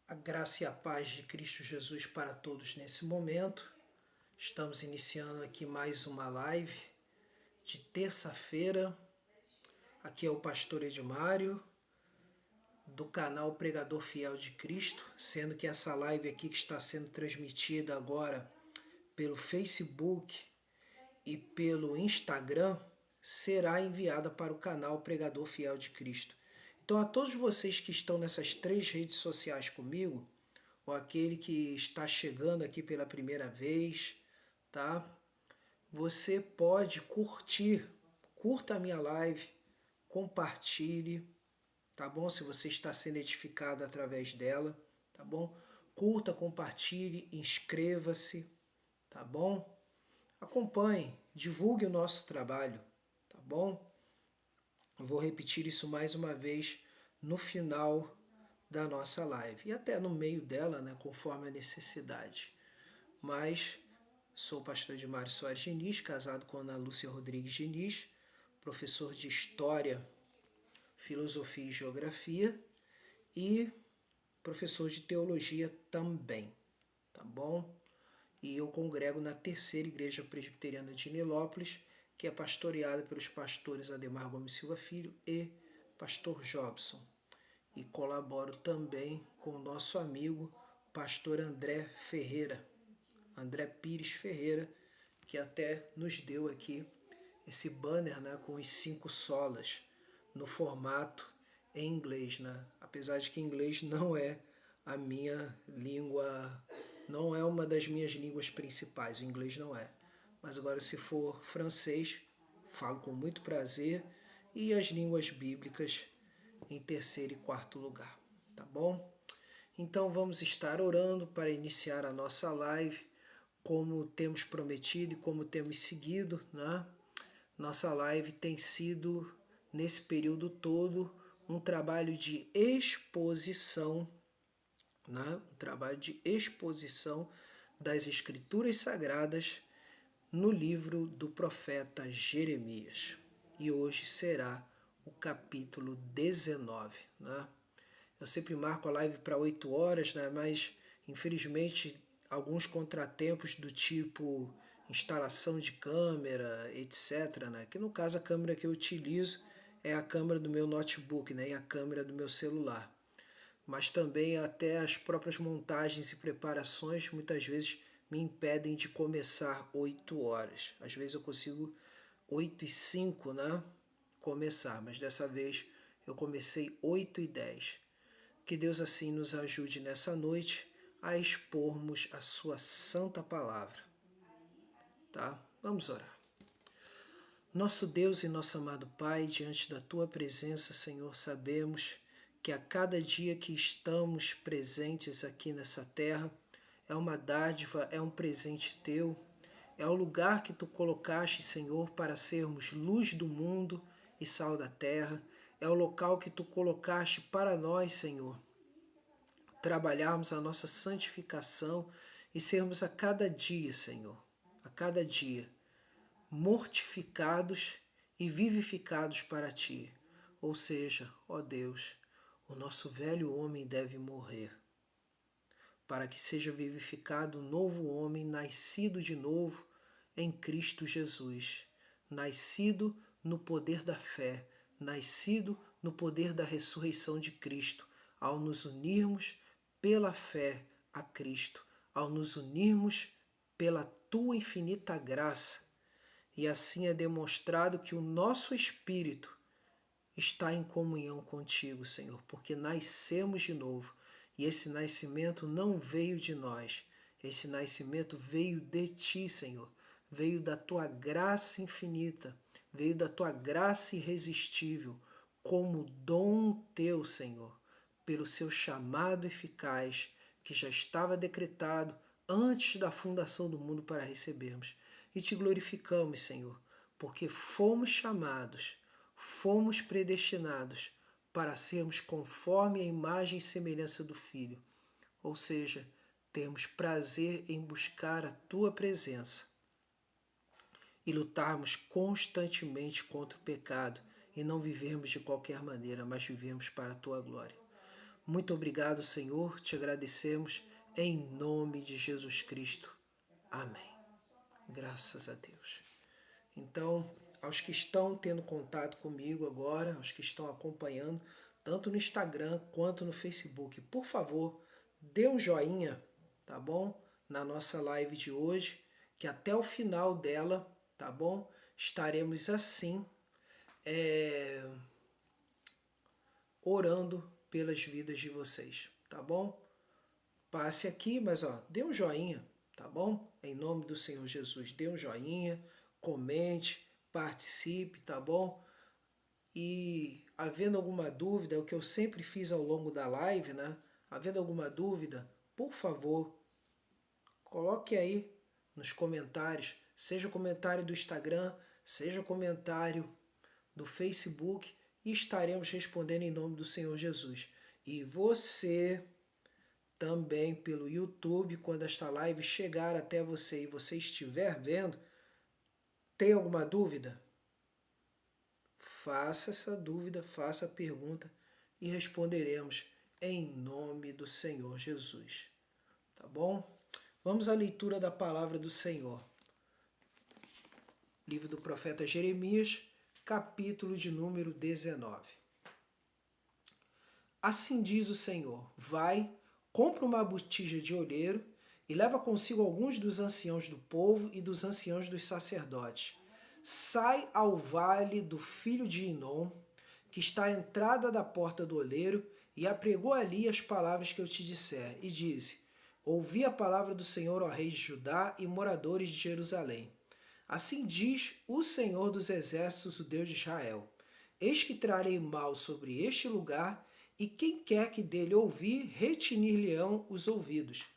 A graça e a paz de Cristo Jesus para todos nesse momento. Estamos iniciando aqui mais uma live de terça-feira. Aqui é o pastor Edmário, do canal Pregador Fiel de Cristo, sendo que essa live aqui que está sendo transmitida agora pelo Facebook e pelo Instagram será enviada para o canal Pregador Fiel de Cristo. Então, a todos vocês que estão nessas 3 redes sociais comigo, ou aquele que está chegando aqui pela primeira vez, tá? Você pode curta a minha live, compartilhe, tá bom? Se você está sendo edificado através dela, tá bom? Curta, compartilhe, inscreva-se, tá bom? Acompanhe, divulgue o nosso trabalho, tá bom? Eu vou repetir isso mais uma vez no final da nossa live e até no meio dela, né, conforme a necessidade. Mas sou o pastor Edmário Soares Diniz, casado com Ana Lúcia Rodrigues Diniz, professor de História, Filosofia e Geografia e professor de Teologia também, tá bom? E eu congrego na Terceira Igreja Presbiteriana de Nilópolis, que é pastoreada pelos pastores Ademar Gomes Silva Filho e pastor Jobson. E colaboro também com o nosso amigo pastor André Pires Ferreira, que até nos deu aqui esse banner, né, com os 5 solas no formato em inglês, né? Apesar de que inglês não é a minha língua, não é uma das minhas línguas principais, o inglês não é. Mas agora, se for francês, falo com muito prazer, e as línguas bíblicas em terceiro e quarto lugar, tá bom? Então vamos estar orando para iniciar a nossa live, como temos prometido e como temos seguido, né? Nossa live tem sido, nesse período todo, um trabalho de exposição, né? Um trabalho de exposição das Escrituras Sagradas no livro do profeta Jeremias. E hoje será o capítulo 19, né? Eu sempre marco a live para 8 horas, né? Mas infelizmente alguns contratempos do tipo instalação de câmera, etc., né? Que no caso a câmera que eu utilizo é a câmera do meu notebook, né? E a câmera do meu celular. Mas também até as próprias montagens e preparações muitas vezes me impedem de começar 8 horas. Às vezes eu consigo 8h05, né, começar, mas dessa vez eu comecei 8h10. Que Deus assim nos ajude nessa noite a expormos a sua santa palavra. Tá? Vamos orar. Nosso Deus e nosso amado Pai, diante da Tua presença, Senhor, sabemos que a cada dia que estamos presentes aqui nessa terra é uma dádiva, é um presente Teu, é o lugar que Tu colocaste, Senhor, para sermos luz do mundo e sal da terra, é o local que Tu colocaste para nós, Senhor, trabalharmos a nossa santificação e sermos a cada dia, Senhor, a cada dia, mortificados e vivificados para Ti. Ou seja, ó Deus, o nosso velho homem deve morrer, para que seja vivificado um novo homem, nascido de novo em Cristo Jesus, nascido no poder da fé, nascido no poder da ressurreição de Cristo, ao nos unirmos pela fé a Cristo, ao nos unirmos pela Tua infinita graça. E assim é demonstrado que o nosso espírito está em comunhão contigo, Senhor, porque nascemos de novo. E esse nascimento não veio de nós, esse nascimento veio de Ti, Senhor. Veio da Tua graça infinita, veio da Tua graça irresistível, como dom Teu, Senhor, pelo Seu chamado eficaz, que já estava decretado antes da fundação do mundo para recebermos. E Te glorificamos, Senhor, porque fomos chamados, fomos predestinados para sermos conforme a imagem e semelhança do Filho. Ou seja, temos prazer em buscar a Tua presença e lutarmos constantemente contra o pecado e não vivermos de qualquer maneira, mas vivemos para a Tua glória. Muito obrigado, Senhor, te agradecemos em nome de Jesus Cristo. Amém. Graças a Deus. Então, aos que estão tendo contato comigo agora, aos que estão acompanhando, tanto no Instagram quanto no Facebook, por favor, dê um joinha, tá bom? Na nossa live de hoje, que até o final dela, tá bom? Estaremos assim, orando pelas vidas de vocês, tá bom? Passe aqui, mas dê um joinha, tá bom? Em nome do Senhor Jesus, dê um joinha, comente, participe, tá bom? E havendo alguma dúvida, é o que eu sempre fiz ao longo da live, né? Havendo alguma dúvida, por favor, coloque aí nos comentários, seja o comentário do Instagram, seja o comentário do Facebook, e estaremos respondendo em nome do Senhor Jesus. E você também pelo YouTube, quando esta live chegar até você e você estiver vendo, tem alguma dúvida? Faça essa dúvida, faça a pergunta e responderemos em nome do Senhor Jesus. Tá bom? Vamos à leitura da palavra do Senhor. Livro do profeta Jeremias, capítulo de número 19. Assim diz o Senhor: vai, compra uma botija de oleiro e leva consigo alguns dos anciãos do povo e dos anciãos dos sacerdotes. Sai ao vale do filho de Inom, que está à entrada da porta do oleiro, e apregou ali as palavras que eu te disser, e dize: ouvi a palavra do Senhor, ó reis de Judá e moradores de Jerusalém. Assim diz o Senhor dos exércitos, o Deus de Israel: eis que trarei mal sobre este lugar, e quem quer que dele ouvir, retinir-lhe-ão os ouvidos.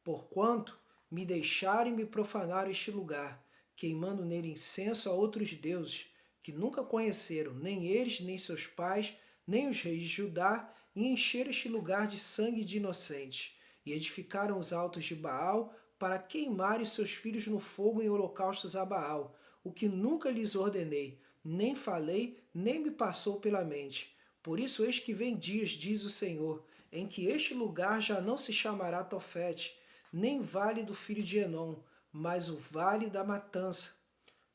Porquanto me deixaram e me profanaram este lugar, queimando nele incenso a outros deuses, que nunca conheceram, nem eles, nem seus pais, nem os reis de Judá, e encheram este lugar de sangue de inocentes, e edificaram os altos de Baal, para queimarem os seus filhos no fogo em holocaustos a Baal, o que nunca lhes ordenei, nem falei, nem me passou pela mente. Por isso eis que vem dias, diz o Senhor, em que este lugar já não se chamará Tofete, nem vale do filho de Enom, mas o vale da matança.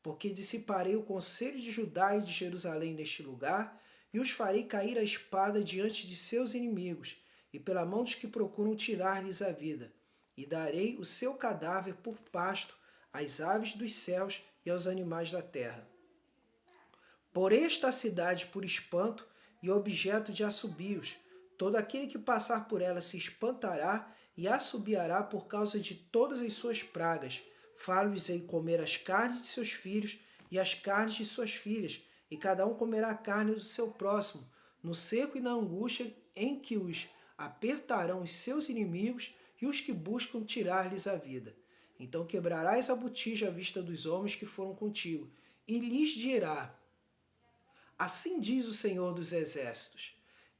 Porque dissiparei o conselho de Judá e de Jerusalém neste lugar, e os farei cair a espada diante de seus inimigos, e pela mão dos que procuram tirar-lhes a vida. E darei o seu cadáver por pasto às aves dos céus e aos animais da terra. Porei esta cidade por espanto e objeto de assobios. Todo aquele que passar por ela se espantará e assobiará por causa de todas as suas pragas. Falo-lhes-ei comer as carnes de seus filhos e as carnes de suas filhas, e cada um comerá a carne do seu próximo, no cerco e na angústia em que os apertarão os seus inimigos e os que buscam tirar-lhes a vida. Então quebrarás a botija à vista dos homens que foram contigo, e lhes dirá: assim diz o Senhor dos Exércitos: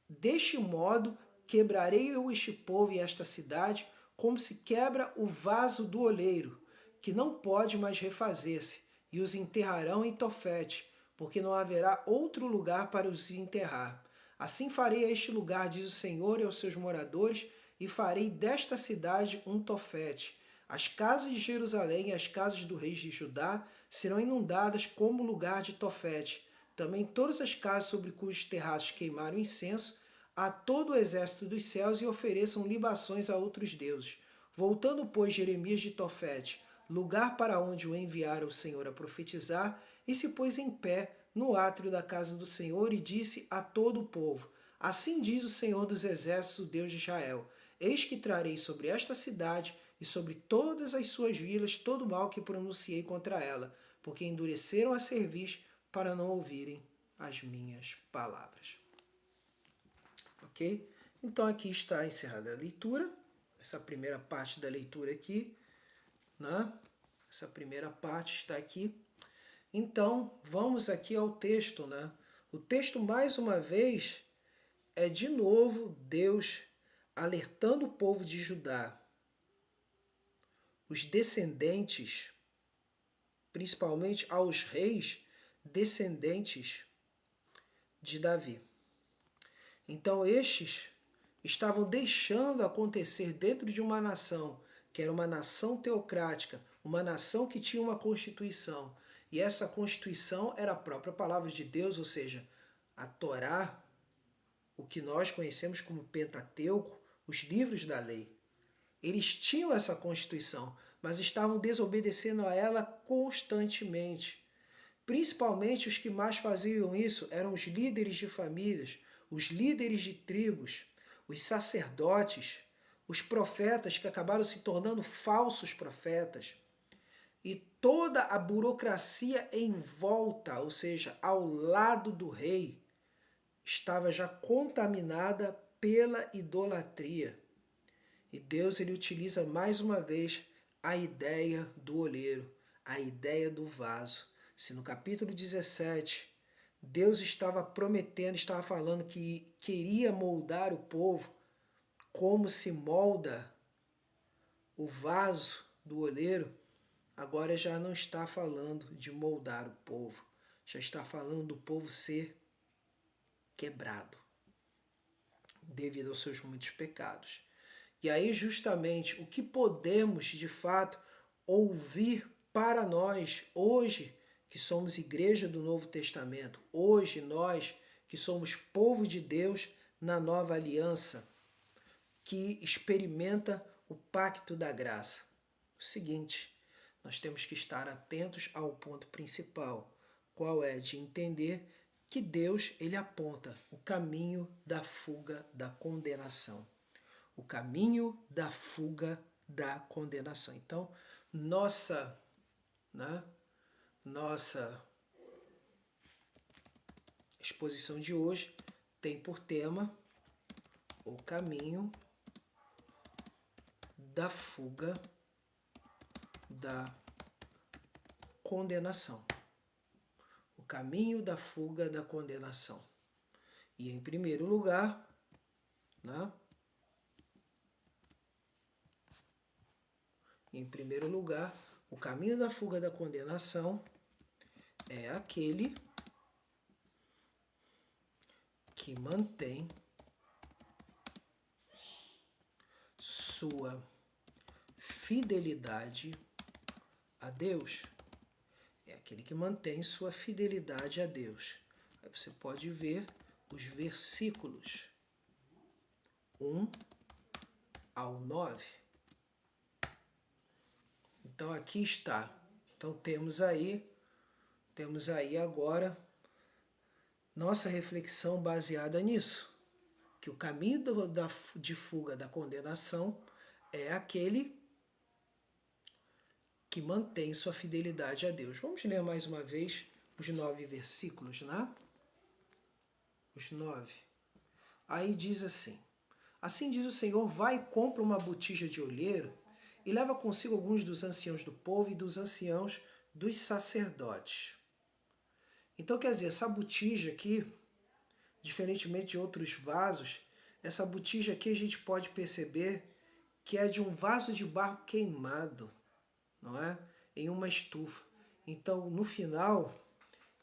deste modo quebrarei eu este povo e esta cidade, como se quebra o vaso do oleiro, que não pode mais refazer-se, e os enterrarão em Tofete, porque não haverá outro lugar para os enterrar. Assim farei a este lugar, diz o Senhor, e aos seus moradores, e farei desta cidade um Tofete. As casas de Jerusalém e as casas do rei de Judá serão inundadas como lugar de Tofete. Também todas as casas sobre cujos terraços queimaram incenso a todo o exército dos céus e ofereçam libações a outros deuses. Voltando, pois, Jeremias de Tofete, lugar para onde o enviara o Senhor a profetizar, e se pôs em pé no átrio da casa do Senhor e disse a todo o povo: assim diz o Senhor dos exércitos, o Deus de Israel: eis que trarei sobre esta cidade e sobre todas as suas vilas todo o mal que pronunciei contra ela, porque endureceram a cerviz para não ouvirem as minhas palavras. Ok? Então aqui está encerrada a leitura, essa primeira parte da leitura aqui, né? Essa primeira parte está aqui. Então vamos aqui ao texto, né? O texto mais uma vez é de novo Deus alertando o povo de Judá, os descendentes, principalmente aos reis descendentes de Davi. Então estes estavam deixando acontecer dentro de uma nação, que era uma nação teocrática, uma nação que tinha uma constituição. E essa constituição era a própria palavra de Deus, ou seja, a Torá, o que nós conhecemos como Pentateuco, os livros da lei. Eles tinham essa constituição, mas estavam desobedecendo a ela constantemente. Principalmente os que mais faziam isso eram os líderes de famílias, os líderes de tribos, os sacerdotes, os profetas que acabaram se tornando falsos profetas. E toda a burocracia em volta, ou seja, ao lado do rei, estava já contaminada pela idolatria. E Deus ele utiliza mais uma vez a ideia do olheiro, a ideia do vaso. Se no capítulo 17 Deus estava prometendo, estava falando que queria moldar o povo como se molda o vaso do olheiro, agora já não está falando de moldar o povo, já está falando do povo ser quebrado devido aos seus muitos pecados. E aí justamente o que podemos de fato ouvir para nós hoje que somos igreja do Novo Testamento, hoje nós que somos povo de Deus na nova aliança, que experimenta o pacto da graça. O seguinte, nós temos que estar atentos ao ponto principal, qual é de entender que Deus ele aponta o caminho da fuga da condenação. O caminho da fuga da condenação. Então, nossa exposição de hoje tem por tema o caminho da fuga da condenação. O caminho da fuga da condenação. E em primeiro lugar, o caminho da fuga da condenação é aquele que mantém sua fidelidade a Deus. É aquele que mantém sua fidelidade a Deus. Aí você pode ver os versículos 1 ao 9. Então aqui está. Então temos aí agora nossa reflexão baseada nisso, que o caminho de fuga da condenação é aquele que mantém sua fidelidade a Deus. Vamos ler mais uma vez os 9 versículos, né? Os 9. Aí diz assim: Assim diz o Senhor, vai e compra uma botija de olheiro e leva consigo alguns dos anciãos do povo e dos anciãos dos sacerdotes. Então, quer dizer, essa botija aqui, diferentemente de outros vasos, essa botija aqui a gente pode perceber que é de um vaso de barro queimado, não é? Em uma estufa. Então, no final,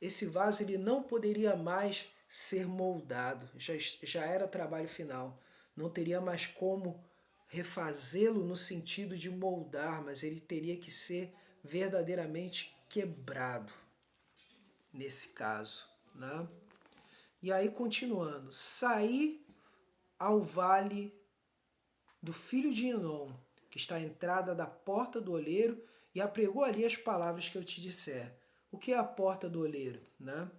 esse vaso ele não poderia mais ser moldado, já era trabalho final. Não teria mais como refazê-lo no sentido de moldar, mas ele teria que ser verdadeiramente quebrado, nesse caso, né? E aí, continuando, saí ao vale do filho de Inom, que está à entrada da porta do oleiro, e apregou ali as palavras que eu te disser. O que é a porta do oleiro? Né?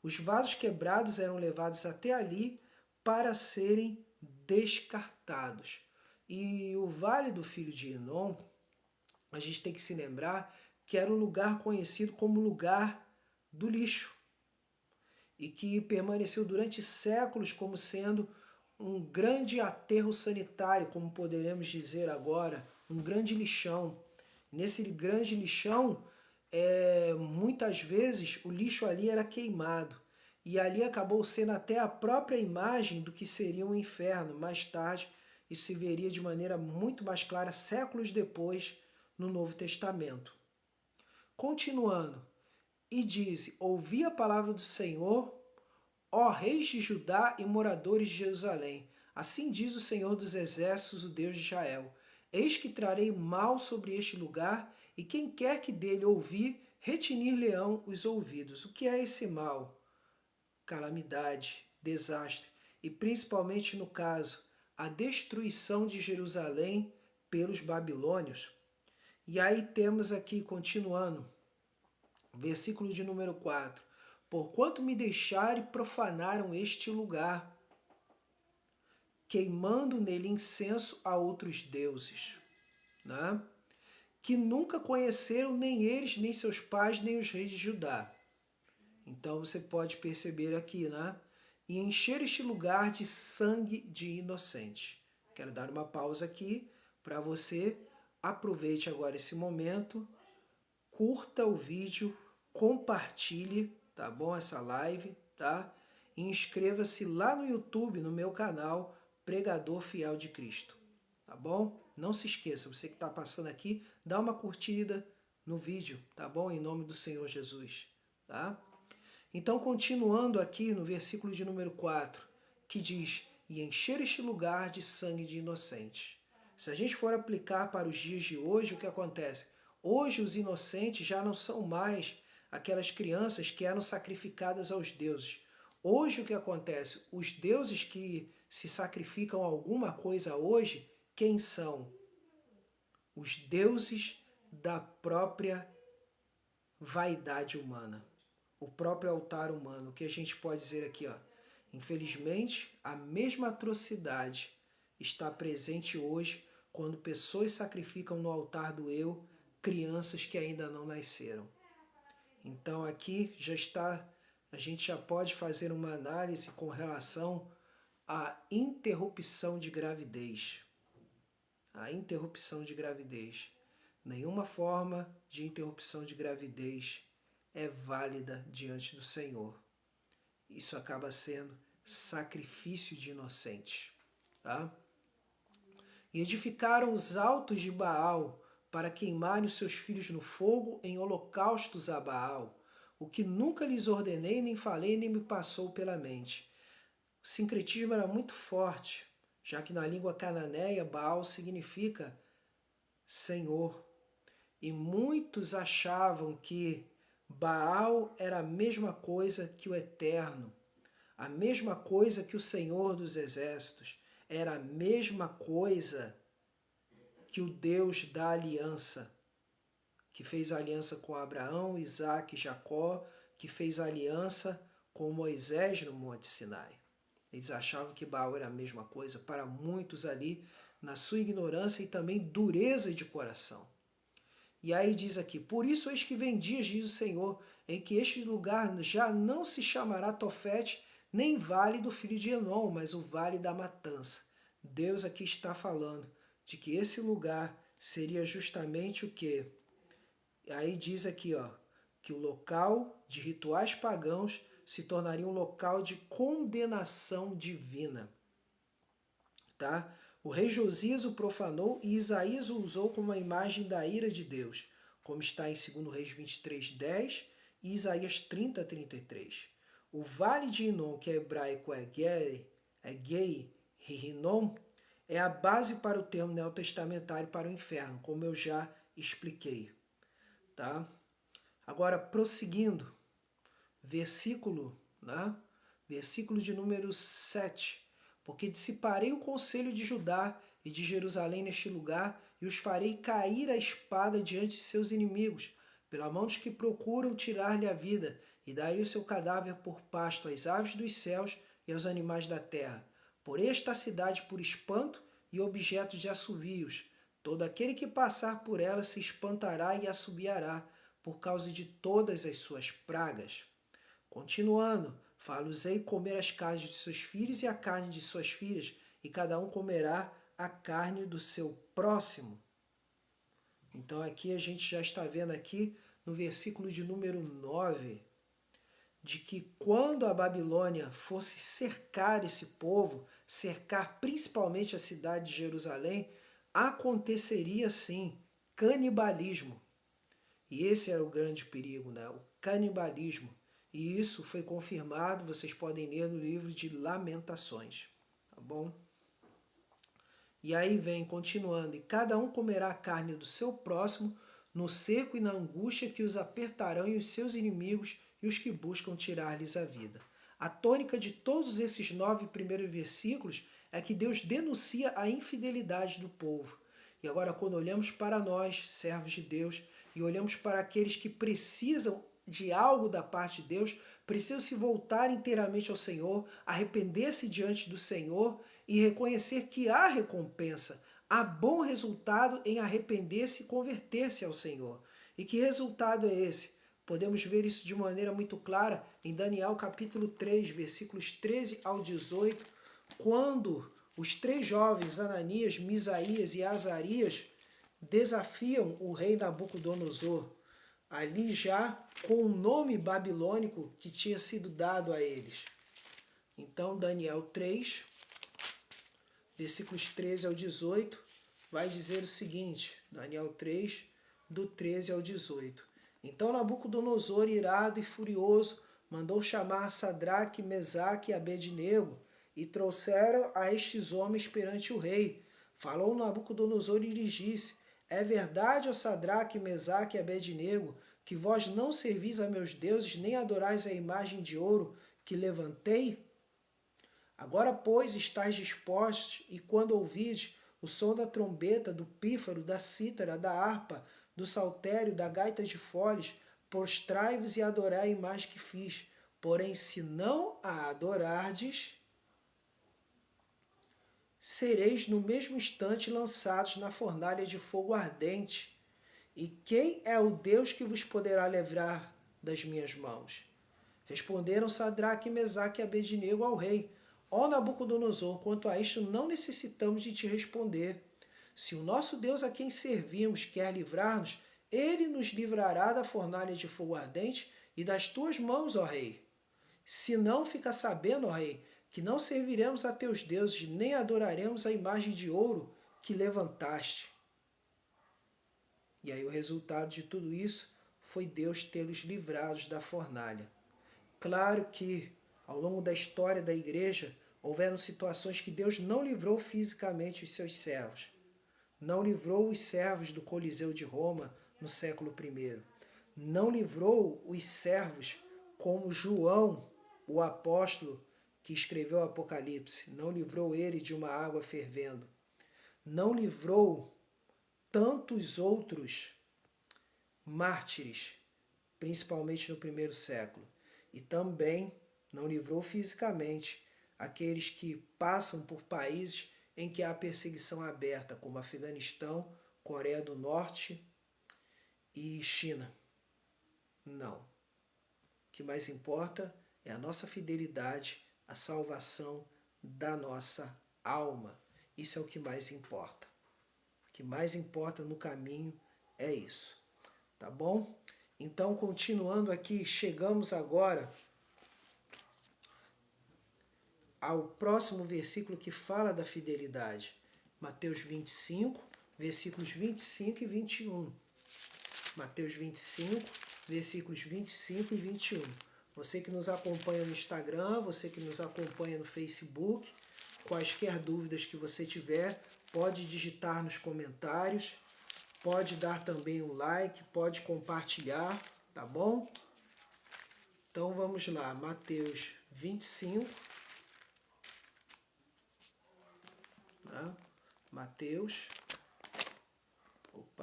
Os vasos quebrados eram levados até ali para serem descartados. E o vale do filho de Inom, a gente tem que se lembrar que era um lugar conhecido como lugar do lixo, e que permaneceu durante séculos como sendo um grande aterro sanitário, como poderemos dizer agora, um grande lixão. Nesse grande lixão, muitas vezes o lixo ali era queimado, e ali acabou sendo até a própria imagem do que seria um inferno. Mais tarde, isso se veria de maneira muito mais clara, séculos depois, no Novo Testamento. Continuando, e diz: ouvi a palavra do Senhor, ó reis de Judá e moradores de Jerusalém. Assim diz o Senhor dos Exércitos, o Deus de Israel: Eis que trarei mal sobre este lugar, e quem quer que dele ouvir, retinir-lhe-ão os ouvidos. O que é esse mal? Calamidade, desastre, e principalmente no caso, a destruição de Jerusalém pelos babilônios. E aí temos aqui, continuando, versículo de número 4. Porquanto me deixaram e profanaram este lugar, queimando nele incenso a outros deuses, né? Que nunca conheceram nem eles, nem seus pais, nem os reis de Judá. Então você pode perceber aqui, né? E encher este lugar de sangue de inocentes. Quero dar uma pausa aqui para você. Aproveite agora esse momento, curta o vídeo, compartilhe, tá bom? Essa live, tá? E inscreva-se lá no YouTube, no meu canal, Pregador Fiel de Cristo, tá bom? Não se esqueça, você que está passando aqui, dá uma curtida no vídeo, tá bom? Em nome do Senhor Jesus, tá? Então, continuando aqui no versículo de número 4, que diz, e encher este lugar de sangue de inocentes. Se a gente for aplicar para os dias de hoje, o que acontece? Hoje os inocentes já não são mais aquelas crianças que eram sacrificadas aos deuses. Hoje o que acontece? Os deuses que se sacrificam a alguma coisa hoje, quem são? Os deuses da própria vaidade humana. O próprio altar humano. O que a gente pode dizer aqui, ó? Infelizmente, a mesma atrocidade está presente hoje quando pessoas sacrificam no altar do eu crianças que ainda não nasceram. Então aqui já está, a gente já pode fazer uma análise com relação à interrupção de gravidez. A interrupção de gravidez. Nenhuma forma de interrupção de gravidez é válida diante do Senhor. Isso acaba sendo sacrifício de inocente. Tá? E edificaram os altos de Baal para queimarem os seus filhos no fogo em holocaustos a Baal, o que nunca lhes ordenei, nem falei, nem me passou pela mente. O sincretismo era muito forte, já que na língua cananeia Baal significa Senhor. E muitos achavam que Baal era a mesma coisa que o Eterno, a mesma coisa que o Senhor dos Exércitos, era a mesma coisa que o Deus da aliança, que fez aliança com Abraão, Isaque e Jacó, que fez aliança com Moisés no Monte Sinai. Eles achavam que Baal era a mesma coisa, para muitos ali, na sua ignorância e também dureza de coração. E aí diz aqui, por isso eis que vem dias, diz o Senhor, em que este lugar já não se chamará Tofete, nem vale do filho de Enom, mas o vale da matança. Deus aqui está falando de que esse lugar seria justamente o quê? Aí diz aqui, ó, que o local de rituais pagãos se tornaria um local de condenação divina. Tá? O rei Josias o profanou e Isaías o usou como a imagem da ira de Deus, como está em 2 Reis 23:10 e Isaías 30:33. O vale de Inom, que é hebraico Gei Hinnom, é a base para o termo neotestamentário para o inferno, como eu já expliquei. Tá? Agora, prosseguindo, versículo de número 7. Porque dissiparei o conselho de Judá e de Jerusalém neste lugar, e os farei cair a espada diante de seus inimigos, pela mão dos que procuram tirar-lhe a vida, e darei o seu cadáver por pasto às aves dos céus e aos animais da terra. Porei esta cidade por espanto e objeto de assovios. Todo aquele que passar por ela se espantará e assobiará, por causa de todas as suas pragas. Continuando, fá-los-ei comer as carnes de seus filhos e a carne de suas filhas, e cada um comerá a carne do seu próximo. Então aqui a gente já está vendo aqui no versículo de número 9, de que quando a Babilônia fosse cercar esse povo, cercar principalmente a cidade de Jerusalém, aconteceria sim canibalismo. E esse era o grande perigo, né? O canibalismo. E isso foi confirmado, vocês podem ler no livro de Lamentações, tá bom? E aí vem continuando, e cada um comerá a carne do seu próximo no seco e na angústia que os apertarão e os seus inimigos e os que buscam tirar-lhes a vida. A tônica de todos esses 9 primeiros versículos é que Deus denuncia a infidelidade do povo. E agora, quando olhamos para nós, servos de Deus, e olhamos para aqueles que precisam de algo da parte de Deus, precisam se voltar inteiramente ao Senhor, arrepender-se diante do Senhor e reconhecer que há recompensa, há bom resultado em arrepender-se e converter-se ao Senhor. E que resultado é esse? Podemos ver isso de maneira muito clara em Daniel capítulo 3, versículos 13 ao 18, quando os 3 jovens, Ananias, Misaías e Azarias, desafiam o rei Nabucodonosor, ali já com o nome babilônico que tinha sido dado a eles. Então, Daniel 3, versículos 13 ao 18, vai dizer o seguinte, Daniel 3, do 13 ao 18. Então Nabucodonosor, irado e furioso, mandou chamar Sadraque, Mesaque e Abednego, e trouxeram a estes homens perante o rei. Falou Nabucodonosor e lhes disse, é verdade, ó Sadraque, Mesaque e Abednego, que vós não servis a meus deuses, nem adorais a imagem de ouro que levantei? Agora, pois, estáis dispostos, e quando ouvides o som da trombeta, do pífaro, da cítara, da harpa, do saltério, da gaita de foles, prostrai-vos e adorai a imagem que fiz. Porém, se não a adorardes, sereis no mesmo instante lançados na fornalha de fogo ardente. E quem é o Deus que vos poderá livrar das minhas mãos? Responderam Sadraque, Mesaque e Abednego ao rei, ó Nabucodonosor, quanto a isto não necessitamos de te responder. Se o nosso Deus a quem servimos quer livrar-nos, ele nos livrará da fornalha de fogo ardente e das tuas mãos, ó rei. Se não, fica sabendo, ó rei, que não serviremos a teus deuses, nem adoraremos a imagem de ouro que levantaste. E aí o resultado de tudo isso foi Deus tê-los livrados da fornalha. Claro que, ao longo da história da igreja, houveram situações que Deus não livrou fisicamente os seus servos. Não livrou os servos do Coliseu de Roma no século I. Não livrou os servos como João, o apóstolo que escreveu o Apocalipse. Não livrou ele de uma água fervendo. Não livrou tantos outros mártires, principalmente no primeiro século. E também não livrou fisicamente aqueles que passam por países em que há perseguição aberta, como Afeganistão, Coreia do Norte e China. Não. O que mais importa é a nossa fidelidade, a salvação da nossa alma. Isso é o que mais importa. O que mais importa no caminho é isso. Tá bom? Então, continuando aqui, chegamos agora ao próximo versículo que fala da fidelidade. Mateus 25, versículos 25 e 21. Mateus 25, versículos 25 e 21. Você que nos acompanha no Instagram, você que nos acompanha no Facebook, quaisquer dúvidas que você tiver, pode digitar nos comentários, pode dar também um like, pode compartilhar, tá bom? Então vamos lá, Mateus 25, né? Mateus,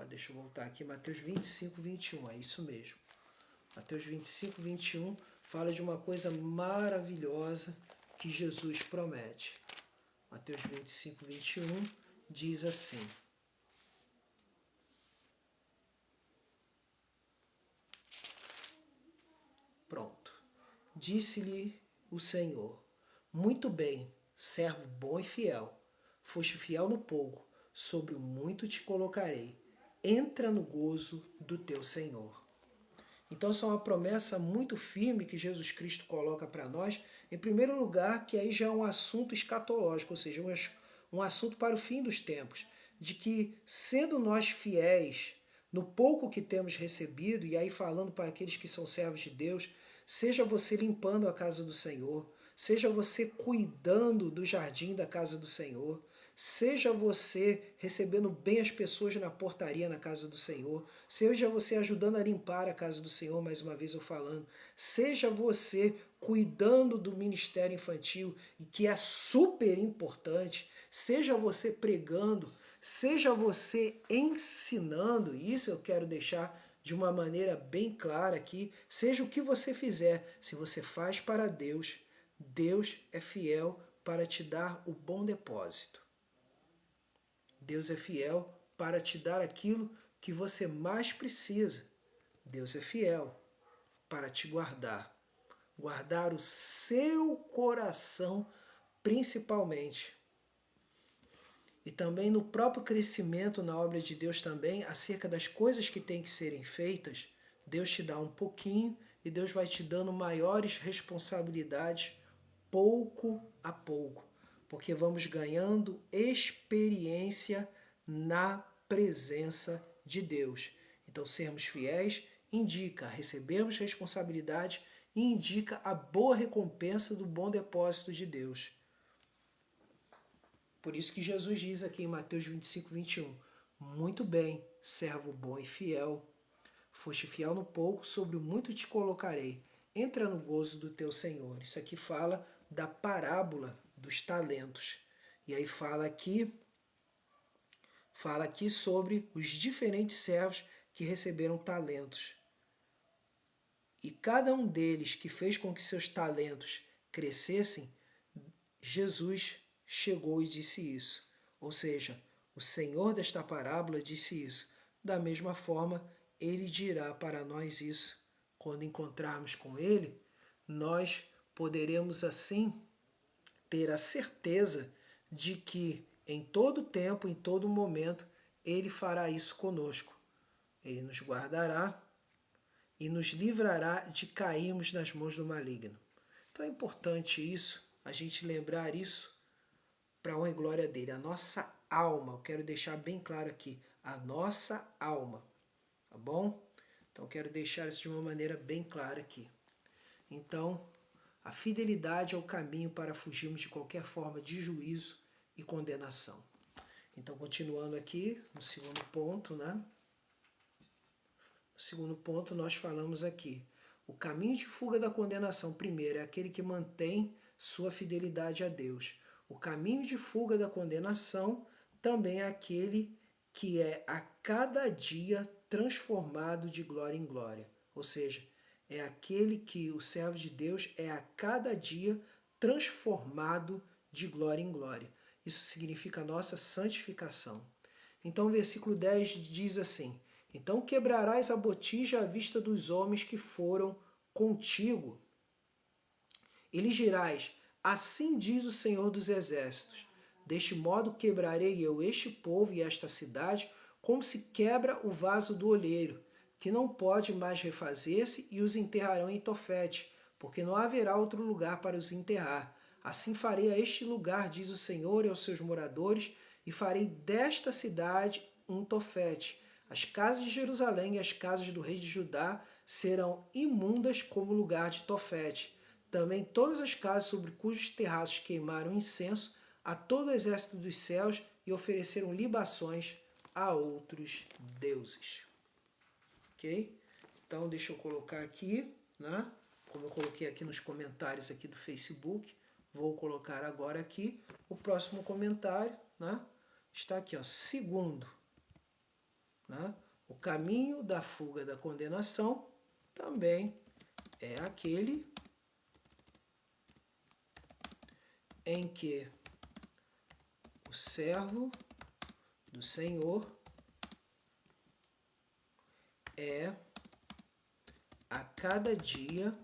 deixa eu voltar aqui, Mateus 25, 21, é isso mesmo. Mateus 25, 21 fala de uma coisa maravilhosa que Jesus promete. Mateus 25, 21 diz assim: Pronto. Disse-lhe o Senhor: muito bem, servo bom e fiel. Foste fiel no pouco, sobre o muito te colocarei. Entra no gozo do teu Senhor. Então, essa é uma promessa muito firme que Jesus Cristo coloca para nós. Em primeiro lugar, que aí já é um assunto escatológico, ou seja, um assunto para o fim dos tempos. De que, sendo nós fiéis no pouco que temos recebido, e aí falando para aqueles que são servos de Deus, seja você limpando a casa do Senhor, seja você cuidando do jardim da casa do Senhor, seja você recebendo bem as pessoas na portaria na casa do Senhor, seja você ajudando a limpar a casa do Senhor, mais uma vez eu falando, seja você cuidando do ministério infantil, que é super importante, seja você pregando, seja você ensinando, isso eu quero deixar de uma maneira bem clara aqui, seja o que você fizer, se você faz para Deus, Deus é fiel para te dar o bom depósito. Deus é fiel para te dar aquilo que você mais precisa. Deus é fiel para te guardar. Guardar o seu coração principalmente. E também no próprio crescimento na obra de Deus também, acerca das coisas que têm que serem feitas, Deus te dá um pouquinho e Deus vai te dando maiores responsabilidades pouco a pouco, porque vamos ganhando experiência na presença de Deus. Então, sermos fiéis indica recebermos responsabilidade e indica a boa recompensa do bom depósito de Deus. Por isso que Jesus diz aqui em Mateus 25, 21, muito bem, servo bom e fiel, foste fiel no pouco, sobre o muito te colocarei, entra no gozo do teu Senhor. Isso aqui fala da parábola dos talentos. E aí fala aqui sobre os diferentes servos que receberam talentos. E cada um deles que fez com que seus talentos crescessem, Jesus chegou e disse isso. Ou seja, o Senhor desta parábola disse isso. Da mesma forma, Ele dirá para nós isso. Quando encontrarmos com Ele, nós poderemos assim ter a certeza de que em todo tempo, em todo momento, Ele fará isso conosco. Ele nos guardará e nos livrará de cairmos nas mãos do maligno. Então é importante isso, a gente lembrar isso para a honra e glória dele. A nossa alma, eu quero deixar bem claro aqui, a nossa alma, tá bom? Então quero deixar isso de uma maneira bem clara aqui. Então, a fidelidade é o caminho para fugirmos de qualquer forma de juízo e condenação. Então, continuando aqui, no segundo ponto, né? No segundo ponto, nós falamos aqui. O caminho de fuga da condenação, primeiro, é aquele que mantém sua fidelidade a Deus. O caminho de fuga da condenação também é aquele que é a cada dia transformado de glória em glória. Ou seja, é aquele que o servo de Deus é a cada dia transformado de glória em glória. Isso significa a nossa santificação. Então o versículo 10 diz assim: então quebrarás a botija à vista dos homens que foram contigo. E lhes dirás, assim diz o Senhor dos Exércitos, deste modo quebrarei eu este povo e esta cidade, como se quebra o vaso do olheiro, que não pode mais refazer-se, e os enterrarão em Tofete, porque não haverá outro lugar para os enterrar. Assim farei a este lugar, diz o Senhor, e aos seus moradores, e farei desta cidade um Tofete. As casas de Jerusalém e as casas do rei de Judá serão imundas como lugar de Tofete. Também todas as casas sobre cujos terraços queimaram incenso a todo o exército dos céus e ofereceram libações a outros deuses. Ok? Então deixa eu colocar aqui, né? Como eu coloquei aqui nos comentários aqui do Facebook, vou colocar agora aqui o próximo comentário, né? Está aqui, ó, segundo, né? O caminho da fuga da condenação também é aquele em que o servo do Senhor é a cada dia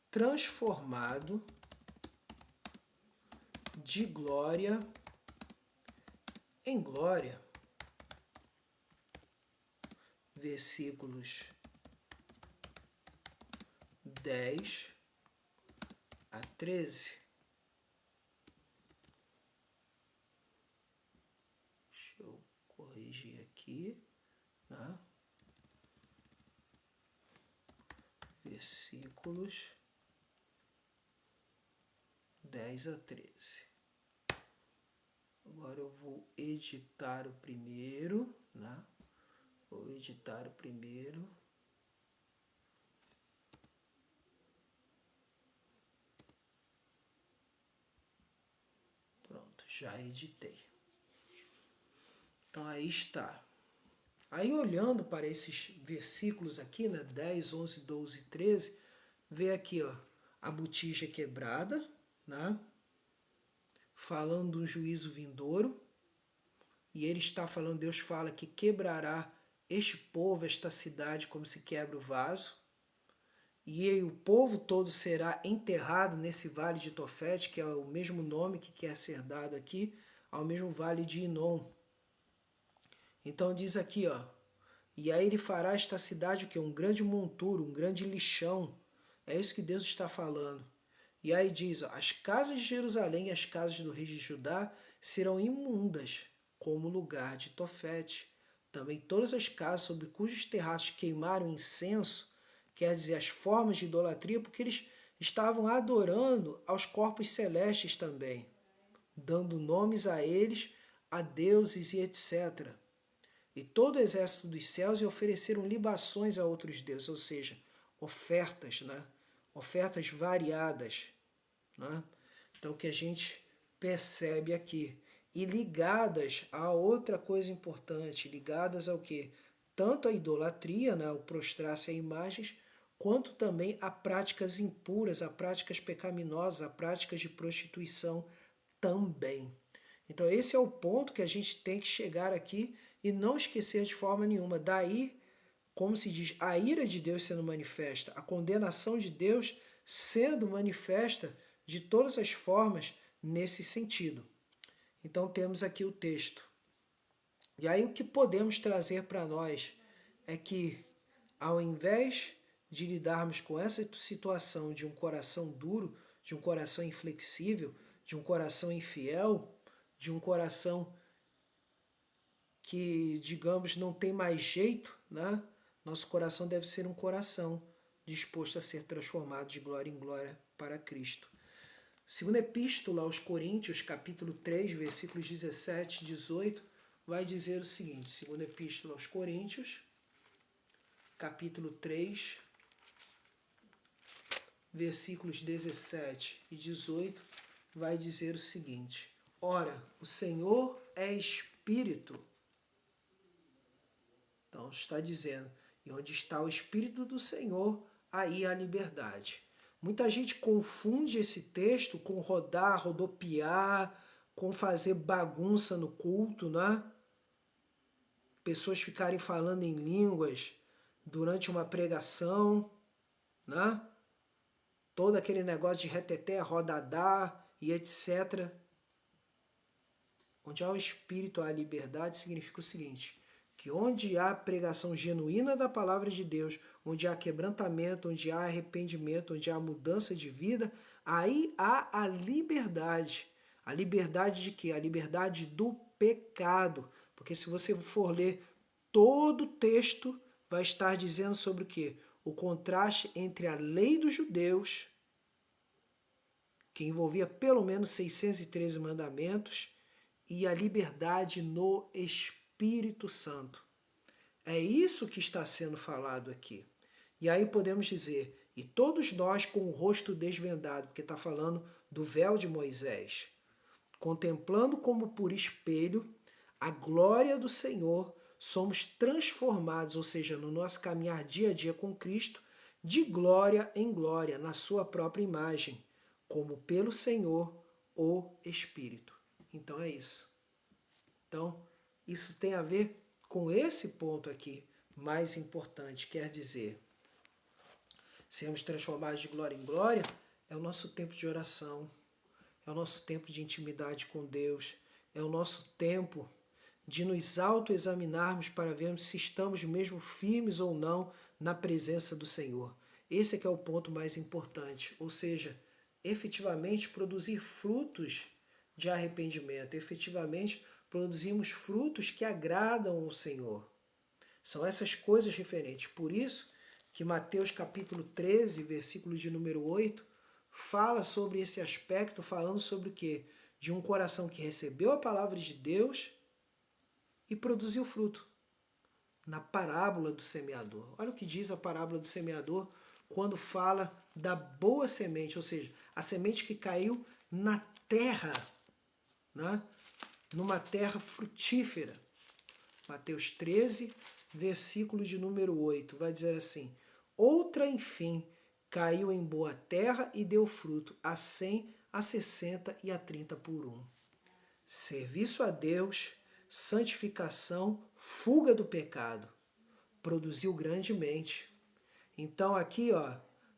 transformado de glória em glória. Versículos 10 a 13. Deixa eu corrigir aqui, né? Versículos 10 a 13. Agora eu vou editar o primeiro, né? Vou editar o primeiro. Pronto, já editei. Então aí está. Aí olhando para esses versículos aqui, né, 10, 11, 12 e 13, vê aqui, ó, a botija quebrada, né, falando do juízo vindouro, e ele está falando, Deus fala que quebrará este povo, esta cidade, como se quebra o vaso, e aí o povo todo será enterrado nesse vale de Tofete, que é o mesmo nome que quer ser dado aqui, ao mesmo vale de Inom. Então diz aqui, ó, e aí ele fará esta cidade o quê? Um grande monturo, um grande lixão. É isso que Deus está falando. E aí diz, ó, as casas de Jerusalém e as casas do rei de Judá serão imundas, como o lugar de Tofete. Também todas as casas sobre cujos terraços queimaram incenso, quer dizer, as formas de idolatria, porque eles estavam adorando aos corpos celestes também, dando nomes a eles, a deuses e etc. E todo o exército dos céus e ofereceram libações a outros deuses, ou seja, ofertas, né? Ofertas variadas. Né? Então, o que a gente percebe aqui. E ligadas a outra coisa importante, ligadas ao quê? Tanto a idolatria, né? O prostrar-se a imagens, quanto também a práticas impuras, a práticas pecaminosas, a práticas de prostituição também. Então esse é o ponto que a gente tem que chegar aqui e não esquecer de forma nenhuma. Daí, como se diz, a ira de Deus sendo manifesta, a condenação de Deus sendo manifesta de todas as formas nesse sentido. Então temos aqui o texto. E aí o que podemos trazer para nós é que, ao invés de lidarmos com essa situação de um coração duro, de um coração inflexível, de um coração infiel, de um coração que, digamos, não tem mais jeito, né? Nosso coração deve ser um coração disposto a ser transformado de glória em glória para Cristo. Segunda epístola aos Coríntios, capítulo 3, versículos 17 e 18, vai dizer o seguinte, segunda epístola aos Coríntios, capítulo 3, versículos 17 e 18, vai dizer o seguinte, ora, o Senhor é Espírito. Então está dizendo, e onde está o Espírito do Senhor, aí há liberdade. Muita gente confunde esse texto com rodar, rodopiar, com fazer bagunça no culto, né? Pessoas ficarem falando em línguas durante uma pregação, né? Todo aquele negócio de reteté, rodadá e etc. Onde há o Espírito, há a liberdade, significa o seguinte, que onde há pregação genuína da palavra de Deus, onde há quebrantamento, onde há arrependimento, onde há mudança de vida, aí há a liberdade. A liberdade de quê? A liberdade do pecado. Porque se você for ler todo o texto, vai estar dizendo sobre o quê? O contraste entre a lei dos judeus, que envolvia pelo menos 613 mandamentos, e a liberdade no Espírito Santo. É isso que está sendo falado aqui. E aí podemos dizer, e todos nós com o rosto desvendado, porque está falando do véu de Moisés, contemplando como por espelho a glória do Senhor, somos transformados, ou seja, no nosso caminhar dia a dia com Cristo, de glória em glória, na sua própria imagem, como pelo Senhor, o Espírito. Então é isso. Então, isso tem a ver com esse ponto aqui, mais importante, quer dizer, sermos transformados de glória em glória, é o nosso tempo de oração, é o nosso tempo de intimidade com Deus, é o nosso tempo de nos autoexaminarmos para vermos se estamos mesmo firmes ou não na presença do Senhor. Esse é que é o ponto mais importante, ou seja, efetivamente produzir frutos de arrependimento, efetivamente produzimos frutos que agradam ao Senhor. São essas coisas referentes. Por isso que Mateus capítulo 13, versículo de número 8, fala sobre esse aspecto, falando sobre o quê? de um coração que recebeu a palavra de Deus e produziu fruto. Na parábola do semeador. Olha o que diz a parábola do semeador quando fala da boa semente, ou seja, a semente que caiu na terra, né? Numa terra frutífera. Mateus 13, versículo de número 8, vai dizer assim: outra, enfim, caiu em boa terra e deu fruto, a 100, a 60 e a 30 por um. Serviço a Deus, santificação, fuga do pecado. Produziu grandemente. Então aqui,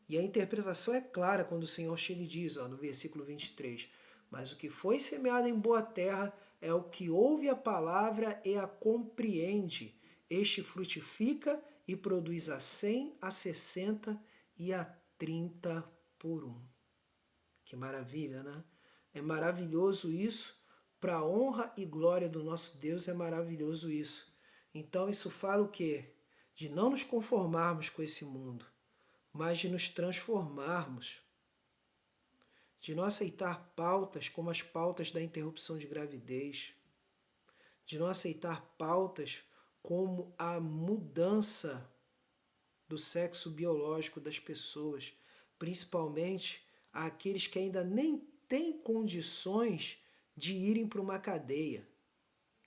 e a interpretação é clara quando o Senhor chega e diz, no versículo 23, mas o que foi semeado em boa terra é o que ouve a palavra e a compreende. Este frutifica e produz a 100, a 60 e a 30 por um. Que maravilha, né? É maravilhoso isso. Para a honra e glória do nosso Deus é maravilhoso isso. Então isso fala o quê? De não nos conformarmos com esse mundo, mas de nos transformarmos. De não aceitar pautas como as pautas da interrupção de gravidez. De não aceitar pautas como a mudança do sexo biológico das pessoas, principalmente aqueles que ainda nem têm condições de irem para uma cadeia.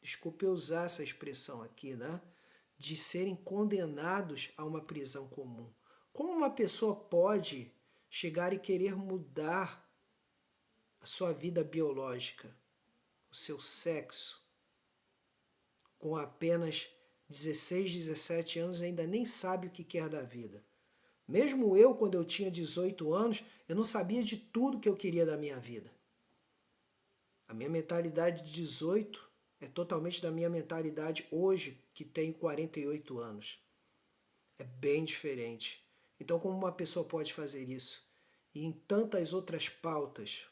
Desculpe eu usar essa expressão aqui, né? De serem condenados a uma prisão comum. Como uma pessoa pode chegar e querer mudar a sua vida biológica, o seu sexo, com apenas 16, 17 anos, ainda nem sabe o que quer da vida? Mesmo eu, quando eu tinha 18 anos, eu não sabia de tudo que eu queria da minha vida. A minha mentalidade de 18 é totalmente da minha mentalidade hoje, que tenho 48 anos. É bem diferente. Então, como uma pessoa pode fazer isso? E em tantas outras pautas,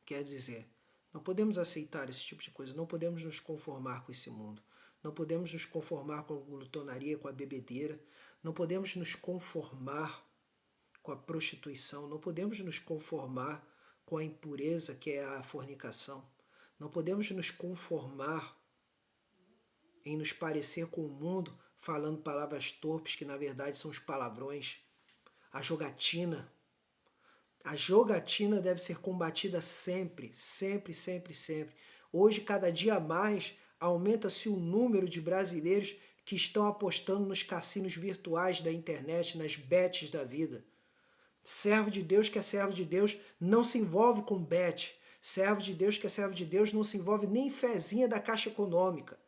quer dizer, não podemos aceitar esse tipo de coisa, não podemos nos conformar com esse mundo. Não podemos nos conformar com a glutonaria, com a bebedeira. Não podemos nos conformar com a prostituição. Não podemos nos conformar com a impureza, que é a fornicação. Não podemos nos conformar em nos parecer com o mundo, falando palavras torpes que na verdade são os palavrões. A jogatina. A jogatina deve ser combatida sempre, sempre, sempre, sempre. Hoje, cada dia mais, aumenta-se o número de brasileiros que estão apostando nos cassinos virtuais da internet, nas bets da vida. Servo de Deus que é servo de Deus não se envolve com bet. Servo de Deus que é servo de Deus não se envolve nem fezinha da Caixa Econômica.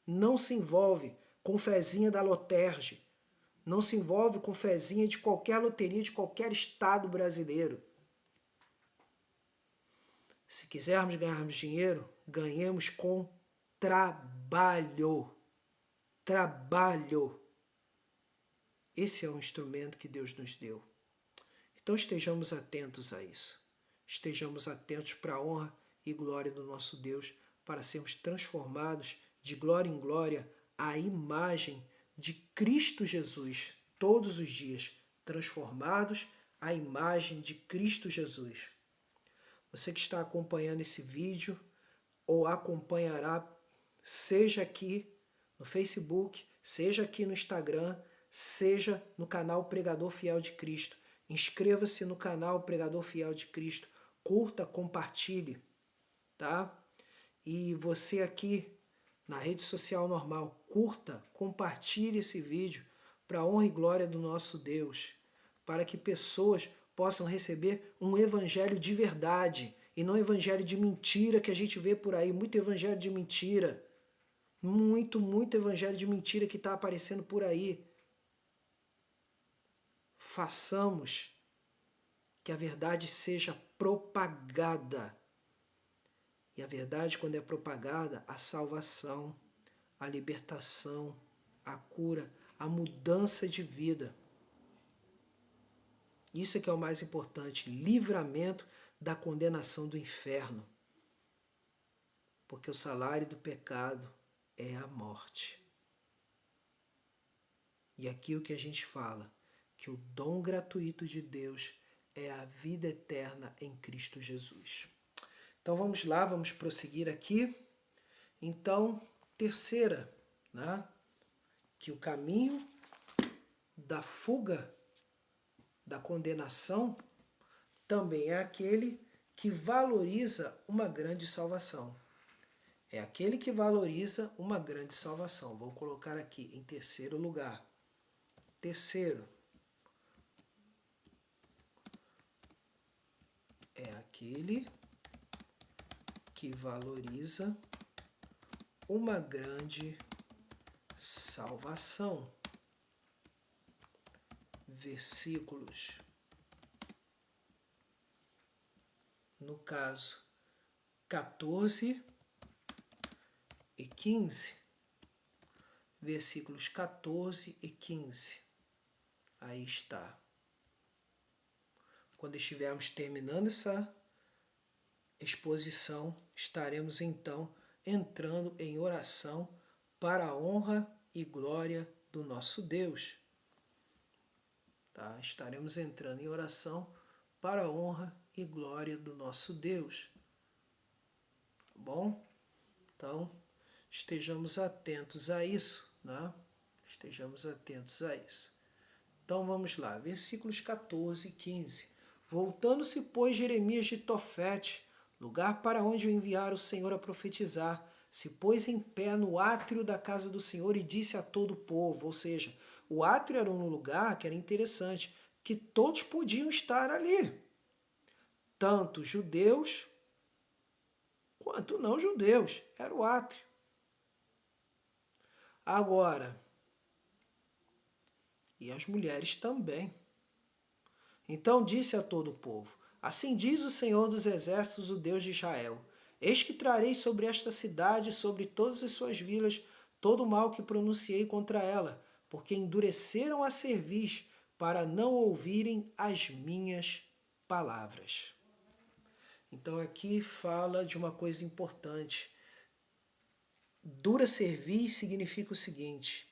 Não se envolve com fezinha da Loterge. Não se envolve com fezinha de qualquer loteria de qualquer estado brasileiro. Se quisermos ganharmos dinheiro, ganhemos com trabalho. Trabalho. Esse é o instrumento que Deus nos deu. Então estejamos atentos a isso. Estejamos atentos para a honra e glória do nosso Deus, para sermos transformados de glória em glória à imagem de Cristo Jesus, todos os dias, transformados à imagem de Cristo Jesus. Você que está acompanhando esse vídeo, ou acompanhará, seja aqui no Facebook, seja aqui no Instagram, seja no canal Pregador Fiel de Cristo. Inscreva-se no canal Pregador Fiel de Cristo, curta, compartilhe, tá? E você aqui na rede social normal, curta, compartilhe esse vídeo para a honra e glória do nosso Deus, para que pessoas possam receber um evangelho de verdade e não evangelho de mentira que a gente vê por aí, muito evangelho de mentira. Muito evangelho de mentira que está aparecendo por aí. Façamos que a verdade seja propagada. E a verdade, quando é propagada, a salvação, a libertação, a cura, a mudança de vida. Isso é que é o mais importante, livramento da condenação do inferno. Porque o salário do pecado é a morte. E aqui o que a gente fala, que o dom gratuito de Deus é a vida eterna em Cristo Jesus. Então vamos lá, vamos prosseguir aqui. Então, terceira, né? Que o caminho da fuga, da condenação, também é aquele que valoriza uma grande salvação. É aquele que valoriza uma grande salvação. Vou colocar aqui em terceiro lugar. Terceiro é aquele que valoriza uma grande salvação. Versículos, no caso, 14 e 15. Versículos 14 e 15. Aí está. Quando estivermos terminando essa exposição, estaremos então entrando em oração para a honra e glória do nosso Deus. Tá? Estaremos entrando em oração para a honra e glória do nosso Deus. Tá bom? Então, estejamos atentos a isso, né? Estejamos atentos a isso. Então vamos lá, versículos 14 e 15. Voltando-se, pois, Jeremias de Tofete, lugar para onde o enviara o Senhor a profetizar, se pôs em pé no átrio da casa do Senhor e disse a todo o povo, ou seja, o átrio era um lugar que era interessante, que todos podiam estar ali, tanto judeus quanto não judeus, era o átrio. Agora, e as mulheres também. Então disse a todo o povo, assim diz o Senhor dos Exércitos, o Deus de Israel, eis que trarei sobre esta cidade e sobre todas as suas vilas todo o mal que pronunciei contra ela, porque endureceram a cerviz para não ouvirem as minhas palavras. Então aqui fala de uma coisa importante. Dura cerviz significa o seguinte,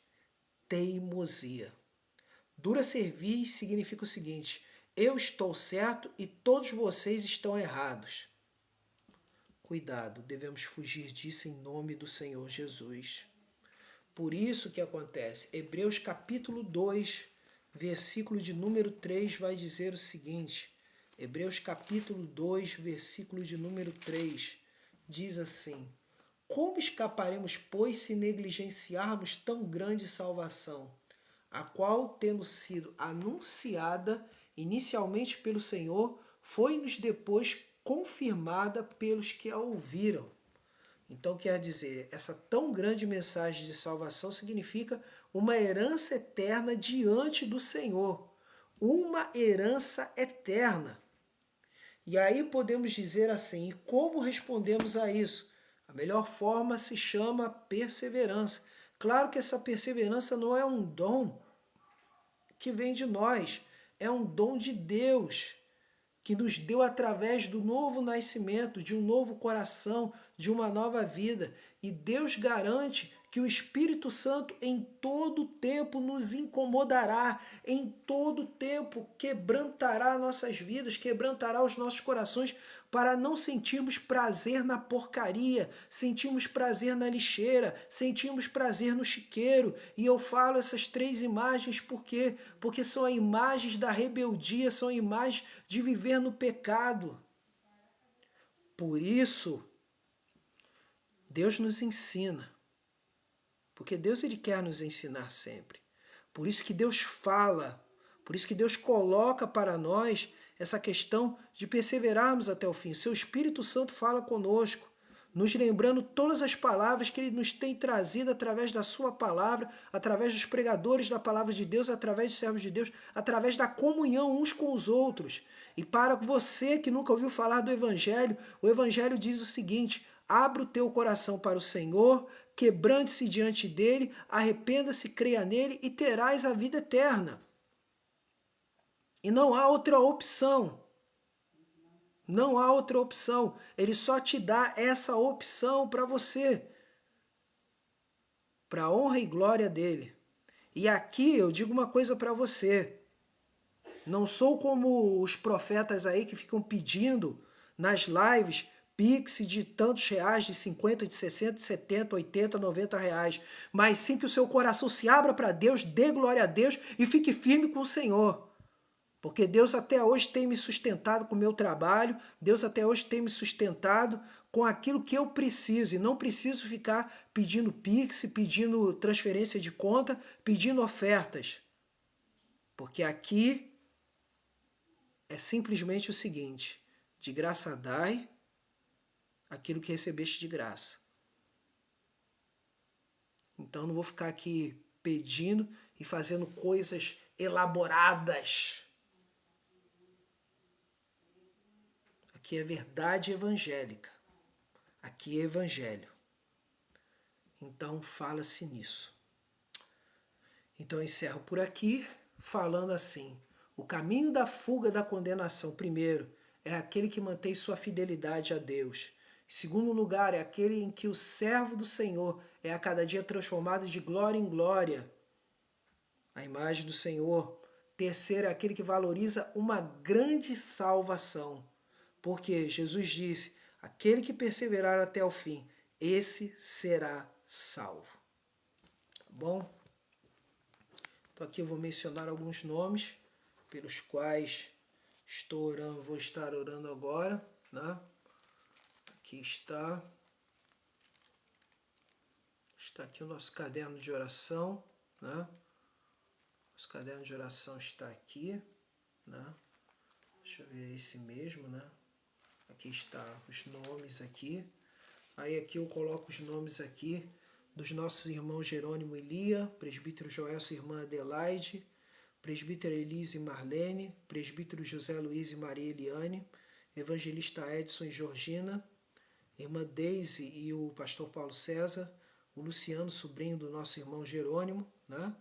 teimosia. Dura cerviz significa o seguinte, eu estou certo e todos vocês estão errados. Cuidado, devemos fugir disso em nome do Senhor Jesus. Por isso que acontece, Hebreus capítulo 2, versículo de número 3 vai dizer o seguinte, Hebreus capítulo 2, versículo de número 3, diz assim, como escaparemos, pois, se negligenciarmos tão grande salvação, a qual, tendo sido anunciada inicialmente pelo Senhor, foi-nos depois confirmada pelos que a ouviram. Então, quer dizer, essa tão grande mensagem de salvação significa uma herança eterna diante do Senhor. Uma herança eterna. E aí podemos dizer assim, e como respondemos a isso? A melhor forma se chama perseverança. Claro que essa perseverança não é um dom que vem de nós, é um dom de Deus, que nos deu através do novo nascimento, de um novo coração, de uma nova vida. E Deus garante que o Espírito Santo em todo tempo nos incomodará, em todo tempo quebrantará nossas vidas, quebrantará os nossos corações, para não sentirmos prazer na porcaria, sentirmos prazer na lixeira, sentirmos prazer no chiqueiro. E eu falo essas três imagens por quê? Porque são imagens da rebeldia, são imagens de viver no pecado. Por isso, Deus nos ensina. Porque Deus ele quer nos ensinar sempre. Por isso que Deus fala, por isso que Deus coloca para nós essa questão de perseverarmos até o fim. Seu Espírito Santo fala conosco, nos lembrando todas as palavras que Ele nos tem trazido através da sua palavra, através dos pregadores da palavra de Deus, através dos servos de Deus, através da comunhão uns com os outros. E para você que nunca ouviu falar do Evangelho, o Evangelho diz o seguinte, abra o teu coração para o Senhor, quebrante-se diante dele, arrependa-se, creia nele e terás a vida eterna. E não há outra opção. Não há outra opção. Ele só te dá essa opção para você. Para a honra e glória dele. E aqui eu digo uma coisa para você. Não sou como os profetas aí que ficam pedindo nas lives, Pix de tantos reais, de 50, de 60, de 70, 80, 90 reais. Mas sim que o seu coração se abra para Deus, dê glória a Deus e fique firme com o Senhor. Porque Deus até hoje tem me sustentado com o meu trabalho, Deus até hoje tem me sustentado com aquilo que eu preciso. E não preciso ficar pedindo Pix, pedindo transferência de conta, pedindo ofertas. Porque aqui é simplesmente o seguinte: de graça dai aquilo que recebeste de graça. Então não vou ficar aqui pedindo e fazendo coisas elaboradas. Aqui é verdade evangélica. Aqui é evangelho. Então fala-se nisso. Então eu encerro por aqui falando assim: o caminho da fuga da condenação, primeiro, é aquele que mantém sua fidelidade a Deus. Em segundo lugar, é aquele em que o servo do Senhor é a cada dia transformado de glória em glória, a imagem do Senhor. Terceiro, é aquele que valoriza uma grande salvação. Porque Jesus disse: aquele que perseverar até o fim, esse será salvo. Tá bom? Então aqui eu vou mencionar alguns nomes pelos quais estou orando, vou estar orando agora, né? Aqui está aqui o nosso caderno de oração, né? Nosso caderno de oração está aqui, né? Deixa eu ver esse mesmo, né? Aqui está os nomes aqui. Aí aqui eu coloco os nomes aqui dos nossos irmãos Jerônimo e Lia, presbítero Joelson e irmã Adelaide, presbítero Elise e Marlene, presbítero José Luiz e Maria Eliane, evangelista Edson e Georgina, irmã Deise e o pastor Paulo César, o Luciano, sobrinho do nosso irmão Jerônimo, né?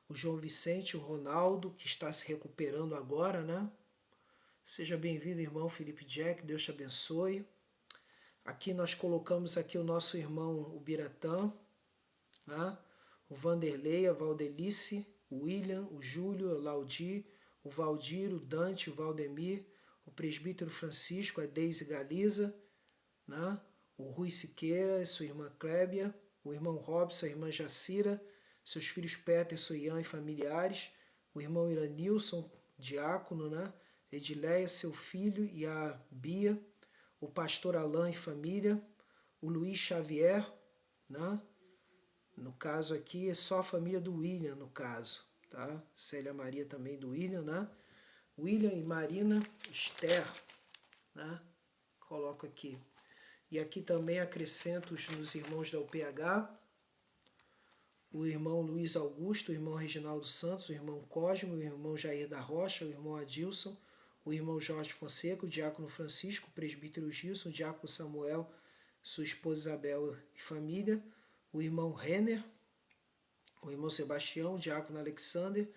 O João Vicente, o Ronaldo, que está se recuperando agora, né? Seja bem-vindo, irmão Felipe Jack, Deus te abençoe. Aqui nós colocamos aqui o nosso irmão o Biratã, né? O Vanderlei, a Valdelice, o William, o Júlio, o Laudi, o Valdir, o Dante, o Valdemir, o presbítero Francisco, a Deise Galiza, né? O Rui Siqueira, sua irmã Clébia, o irmão Robson, a irmã Jacira, seus filhos Peterson, Ian e familiares, o irmão Iranilson, diácono, né? Edileia, seu filho, e a Bia, o pastor Alain e família, o Luiz Xavier, né? No caso aqui é só a família do William, no caso, tá? Célia Maria também do William, né? William e Marina Esther, né? Coloco aqui. E aqui também acrescento nos irmãos da UPH, o irmão Luiz Augusto, o irmão Reginaldo Santos, o irmão Cosmo, o irmão Jair da Rocha, o irmão Adilson, o irmão Jorge Fonseca, o diácono Francisco, o presbítero Gilson, o diácono Samuel, sua esposa Isabel e família, o irmão Renner, o irmão Sebastião, o diácono Alexander,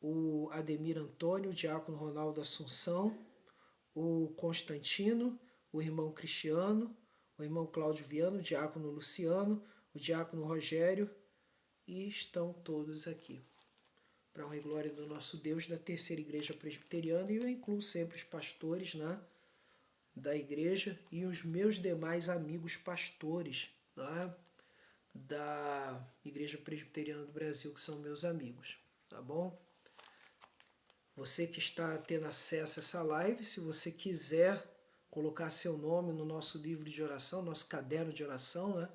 o Ademir Antônio, o diácono Ronaldo Assunção, o Constantino, o irmão Cristiano, o irmão Cláudio Viano, o diácono Luciano, o diácono Rogério, e estão todos aqui. Para a honra e glória do nosso Deus, da Terceira Igreja Presbiteriana, e eu incluo sempre os pastores, né, da igreja e os meus demais amigos pastores, né, da Igreja Presbiteriana do Brasil, que são meus amigos, tá bom? Você que está tendo acesso a essa live, se você quiser colocar seu nome no nosso livro de oração, nosso caderno de oração, né?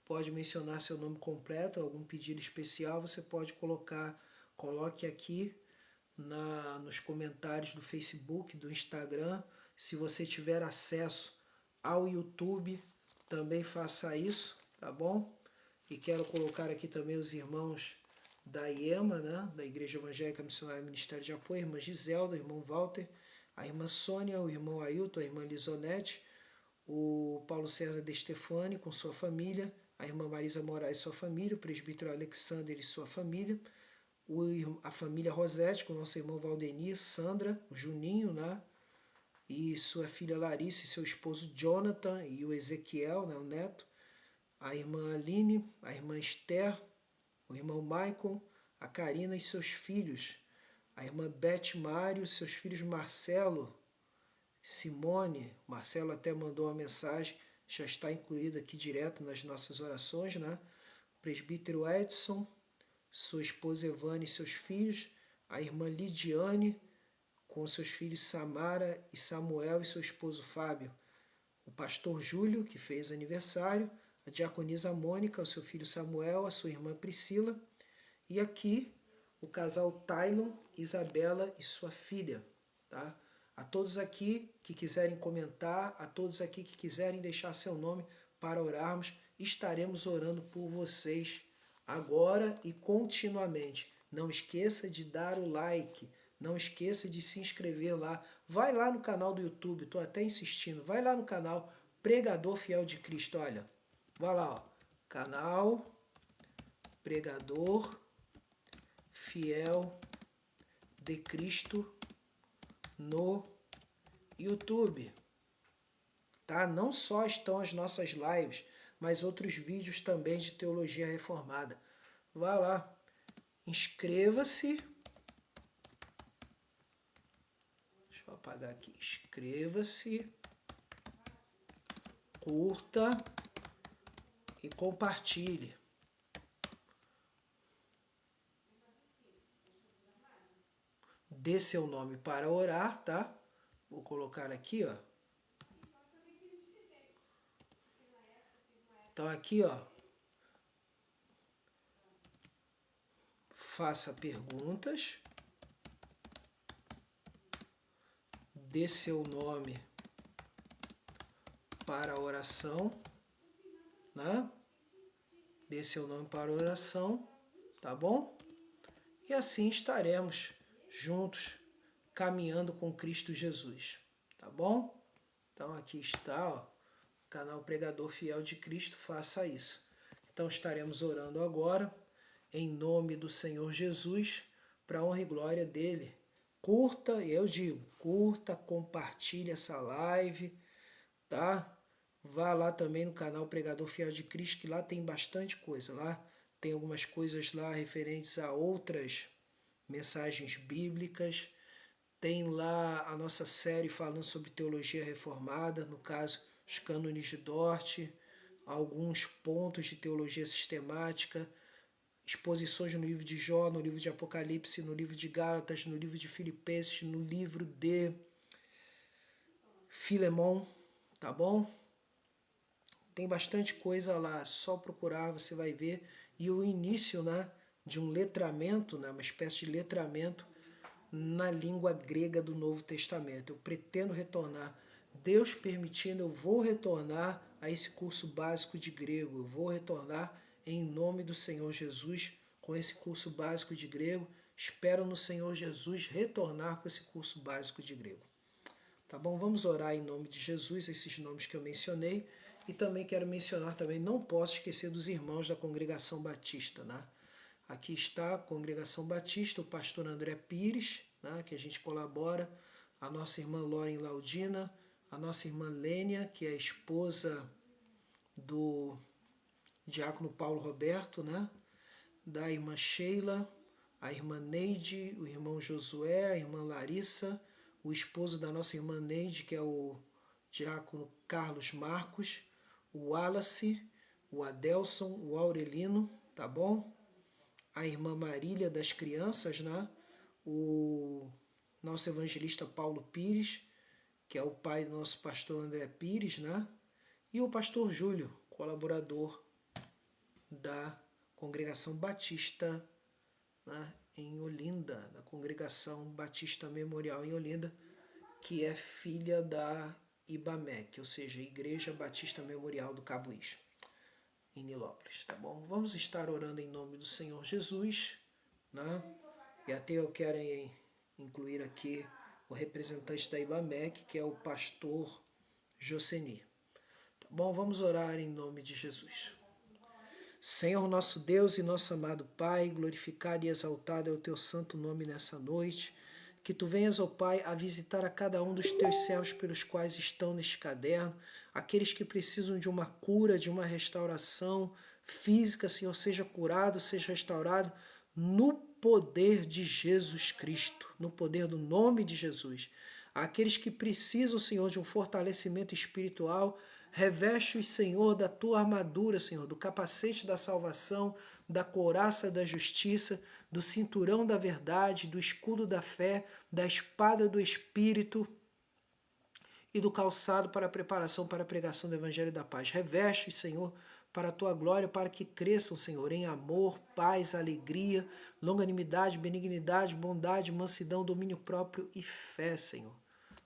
Pode mencionar seu nome completo, algum pedido especial, você pode coloque aqui nos comentários do Facebook, do Instagram. Se você tiver acesso ao YouTube, também faça isso, tá bom? E quero colocar aqui também os irmãos da IEMA, né, da Igreja Evangélica Missionária Ministério de Apoio, a irmã Giselda, o irmão Walter, a irmã Sônia, o irmão Ailton, a irmã Lisonete, o Paulo César de Stefani com sua família, a irmã Marisa Moraes e sua família, o presbítero Alexander e sua família, a família Rosete com nosso irmão Valdenir, Sandra, o Juninho, né, e sua filha Larissa e seu esposo Jonathan e o Ezequiel, né, o neto, a irmã Aline, a irmã Esther, o irmão Maicon, a Karina e seus filhos, a irmã Beth Mário, seus filhos Marcelo, Simone, Marcelo até mandou uma mensagem, já está incluída aqui direto nas nossas orações, né? Presbítero Edson, sua esposa Evane e seus filhos, a irmã Lidiane, com seus filhos Samara e Samuel e seu esposo Fábio, o pastor Júlio, que fez aniversário, a diaconisa Mônica, o seu filho Samuel, a sua irmã Priscila, e aqui o casal Tylon, Isabela e sua filha, tá? A todos aqui que quiserem comentar, a todos aqui que quiserem deixar seu nome para orarmos, estaremos orando por vocês agora e continuamente. Não esqueça de dar o like, não esqueça de se inscrever lá. Vai lá no canal do YouTube, estou até insistindo, vai lá no canal Pregador Fiel de Cristo, olha. Vai lá, ó, canal Pregador Fiel de Cristo no YouTube, tá? Não só estão as nossas lives, mas outros vídeos também de teologia reformada. Vá lá, inscreva-se. Deixa eu apagar aqui. Inscreva-se, curta e compartilhe. Dê seu nome para orar, tá? Vou colocar aqui, ó. Então aqui, ó. Faça perguntas. Dê seu nome para a oração, né? Dê seu nome para a oração, tá bom? E assim estaremos juntos caminhando com Cristo Jesus, tá bom? Então aqui está, ó, o canal Pregador Fiel de Cristo, faça isso. Então estaremos orando agora, em nome do Senhor Jesus, para a honra e glória dele. Curta, eu digo, curta, compartilhe essa live, tá? Vá lá também no canal Pregador Fiel de Cristo, que lá tem bastante coisa. Lá tem algumas coisas lá referentes a outras mensagens bíblicas. Tem lá a nossa série falando sobre teologia reformada, no caso, os cânones de Dort, alguns pontos de teologia sistemática, exposições no livro de Jó, no livro de Apocalipse, no livro de Gálatas, no livro de Filipenses, no livro de Filemão, tá bom? Tem bastante coisa lá, só procurar, você vai ver. E o início, né, de um letramento, né, uma espécie de letramento na língua grega do Novo Testamento. Eu pretendo retornar, Deus permitindo, eu vou retornar a esse curso básico de grego. Eu vou retornar em nome do Senhor Jesus com esse curso básico de grego. Espero no Senhor Jesus retornar com esse curso básico de grego. Tá bom? Vamos orar em nome de Jesus, esses nomes que eu mencionei. E também quero mencionar, também não posso esquecer dos irmãos da Congregação Batista, né? Aqui está a Congregação Batista, o pastor André Pires, né, que a gente colabora, a nossa irmã Lauren Laudina, a nossa irmã Lênia, que é a esposa do diácono Paulo Roberto, né, da irmã Sheila, a irmã Neide, o irmão Josué, a irmã Larissa, o esposo da nossa irmã Neide, que é o diácono Carlos Marcos, o Wallace, o Adelson, o Aurelino, tá bom? A irmã Marília das crianças, né? O nosso evangelista Paulo Pires, que é o pai do nosso pastor André Pires, né? E o pastor Júlio, colaborador da Congregação Batista, né, em Olinda, da Congregação Batista Memorial em Olinda, que é filha da IBAMEC, ou seja, Igreja Batista Memorial do Cabuís, em Nilópolis, tá bom? Vamos estar orando em nome do Senhor Jesus, né? E até eu quero incluir aqui o representante da IBAMEC, que é o pastor Joseni. Tá bom? Vamos orar em nome de Jesus. Senhor nosso Deus e nosso amado Pai, glorificado e exaltado é o teu santo nome nessa noite. Que tu venhas, ó Pai, a visitar a cada um dos teus servos pelos quais estão neste caderno, aqueles que precisam de uma cura, de uma restauração física, Senhor, seja curado, seja restaurado, no poder de Jesus Cristo, no poder do nome de Jesus. Aqueles que precisam, Senhor, de um fortalecimento espiritual, reveste-os, Senhor, da tua armadura, Senhor, do capacete da salvação, da couraça da justiça, do cinturão da verdade, do escudo da fé, da espada do Espírito e do calçado para a preparação para a pregação do Evangelho da paz. Reveste-os, Senhor, para a tua glória, para que cresçam, Senhor, em amor, paz, alegria, longanimidade, benignidade, bondade, mansidão, domínio próprio e fé, Senhor.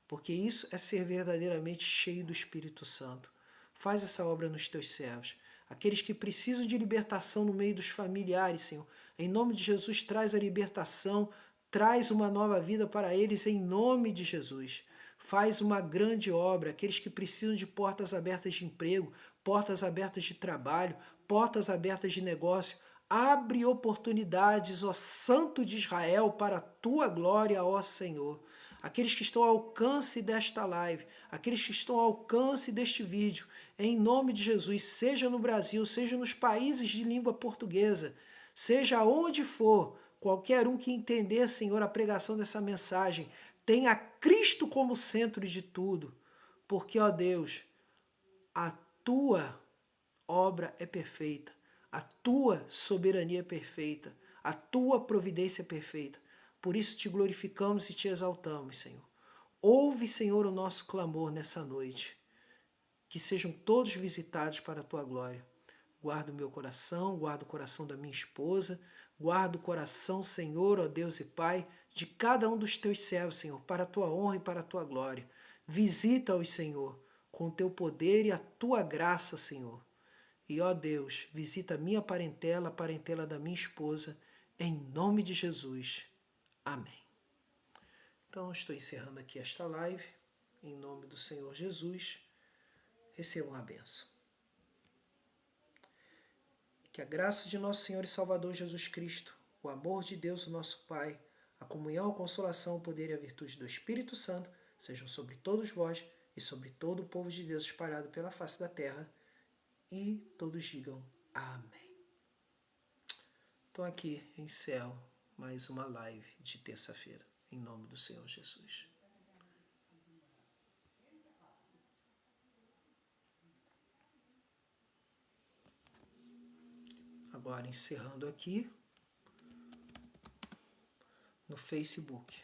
Porque isso é ser verdadeiramente cheio do Espírito Santo. Faz essa obra nos teus servos. Aqueles que precisam de libertação no meio dos familiares, Senhor. Em nome de Jesus, traz a libertação, traz uma nova vida para eles, em nome de Jesus. Faz uma grande obra. Aqueles que precisam de portas abertas de emprego, portas abertas de trabalho, portas abertas de negócio. Abre oportunidades, ó Santo de Israel, para a tua glória, ó Senhor. Aqueles que estão ao alcance desta live, aqueles que estão ao alcance deste vídeo, em nome de Jesus, seja no Brasil, seja nos países de língua portuguesa, seja onde for, qualquer um que entender, Senhor, a pregação dessa mensagem, tenha Cristo como centro de tudo, porque, ó Deus, a tua obra é perfeita, a tua soberania é perfeita, a tua providência é perfeita. Por isso te glorificamos e te exaltamos, Senhor. Ouve, Senhor, o nosso clamor nessa noite. Que sejam todos visitados para a tua glória. Guarda o meu coração, guarda o coração da minha esposa, guarda o coração, Senhor, ó Deus e Pai, de cada um dos teus servos, Senhor, para a tua honra e para a tua glória. Visita-os, Senhor, com o teu poder e a tua graça, Senhor. E, ó Deus, visita a minha parentela, a parentela da minha esposa, em nome de Jesus. Amém. Então, estou encerrando aqui esta live, em nome do Senhor Jesus. Recebam a bênção. Que a graça de nosso Senhor e Salvador Jesus Cristo, o amor de Deus, o nosso Pai, a comunhão, a consolação, o poder e a virtude do Espírito Santo sejam sobre todos vós e sobre todo o povo de Deus espalhado pela face da terra. E todos digam amém. Então aqui encerro mais uma live de terça-feira, em nome do Senhor Jesus. Agora encerrando aqui no Facebook.